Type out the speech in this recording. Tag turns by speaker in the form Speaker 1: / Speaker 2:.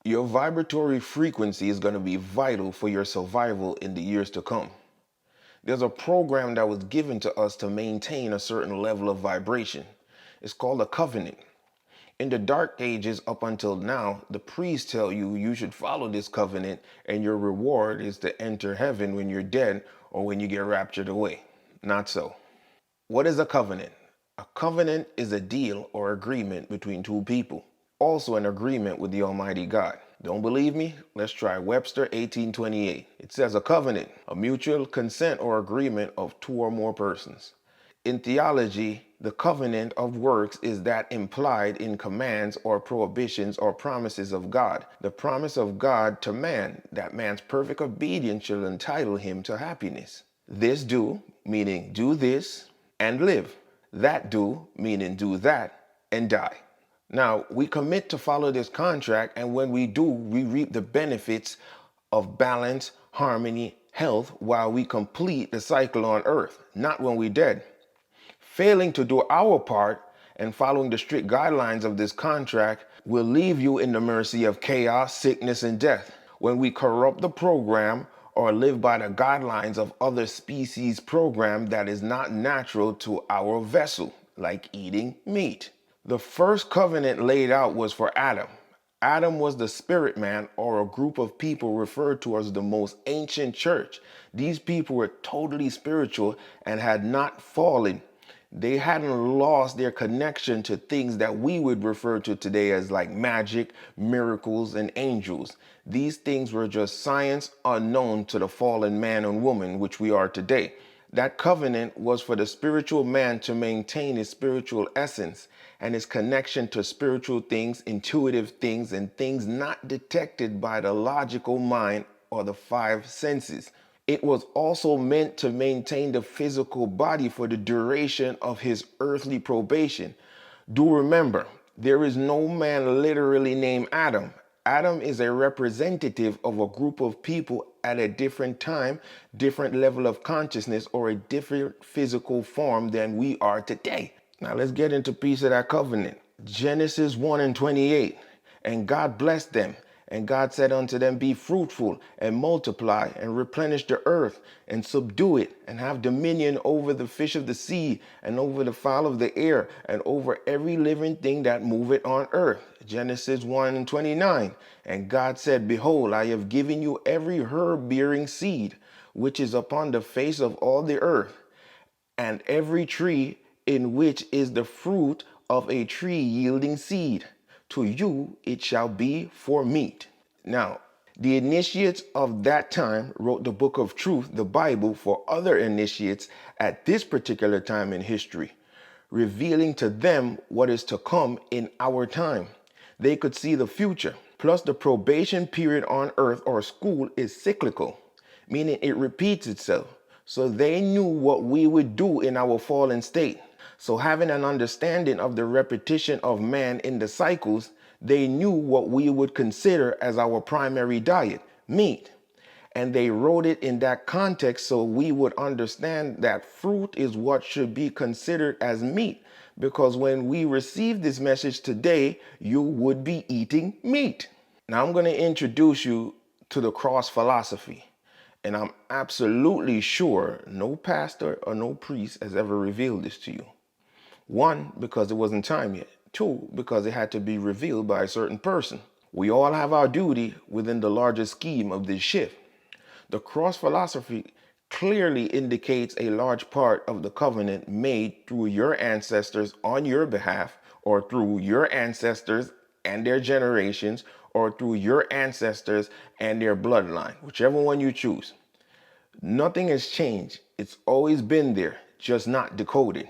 Speaker 1: Your vibratory frequency is going to be vital for your survival in the years to come. There's a program that was given to us to maintain a certain level of vibration. It's called a covenant. In the dark ages up until now, the priests tell you you should follow this covenant and your reward is to enter heaven when you're dead or when you get raptured away. Not so. What is a covenant? A covenant is a deal or agreement between two people, also an agreement with the Almighty God. Don't believe me? Let's try Webster 1828. It says a covenant, a mutual consent or agreement of two or more persons. In theology, the covenant of works is that implied in commands or prohibitions or promises of God. The promise of God to man, that man's perfect obedience shall entitle him to happiness. This do, meaning do this and live. That do, meaning do that and die. Now, we commit to follow this contract, and when we do, we reap the benefits of balance, harmony, health while we complete the cycle on earth, not when we're dead. Failing to do our part and following the strict guidelines of this contract will leave you in the mercy of chaos, sickness, and death. When we corrupt the program or live by the guidelines of other species' program that is not natural to our vessel, like eating meat. The first covenant laid out was for Adam. Adam was the spirit man, or a group of people referred to as the most ancient church. These people were totally spiritual and had not fallen. They hadn't lost their connection to things that we would refer to today as like magic, miracles, and angels. These things were just science unknown to the fallen man and woman, which we are today. That covenant was for the spiritual man to maintain his spiritual essence and his connection to spiritual things, intuitive things, and things not detected by the logical mind or the five senses. It was also meant to maintain the physical body for the duration of his earthly probation. Do remember, there is no man literally named Adam. Adam is a representative of a group of people at a different time, different level of consciousness, or a different physical form than we are today. Now let's get into a piece of that covenant. Genesis 1:28. And God blessed them. And God said unto them, be fruitful and multiply and replenish the earth and subdue it and have dominion over the fish of the sea and over the fowl of the air and over every living thing that moveth on earth. Genesis 1:29. And God said, behold, I have given you every herb bearing seed, which is upon the face of all the earth, and every tree in which is the fruit of a tree yielding seed. To you it shall be for meat. Now, the initiates of that time wrote the book of truth, the Bible, for other initiates at this particular time in history, revealing to them what is to come in our time. They could see the future. Plus, the probation period on earth or school is cyclical, meaning it repeats itself. So they knew what we would do in our fallen state. So having an understanding of the repetition of man in the cycles, they knew what we would consider as our primary diet, meat. And they wrote it in that context so we would understand that fruit is what should be considered as meat. Because when we receive this message today, you would be eating meat. Now I'm going to introduce you to the cross philosophy. And I'm absolutely sure no pastor or no priest has ever revealed this to you. One, because it wasn't time yet. Two, because it had to be revealed by a certain person. We all have our duty within the larger scheme of this shift. The cross philosophy clearly indicates a large part of the covenant made through your ancestors on your behalf, or through your ancestors and their generations, or through your ancestors and their bloodline, whichever one you choose. Nothing has changed. It's always been there, just not decoded.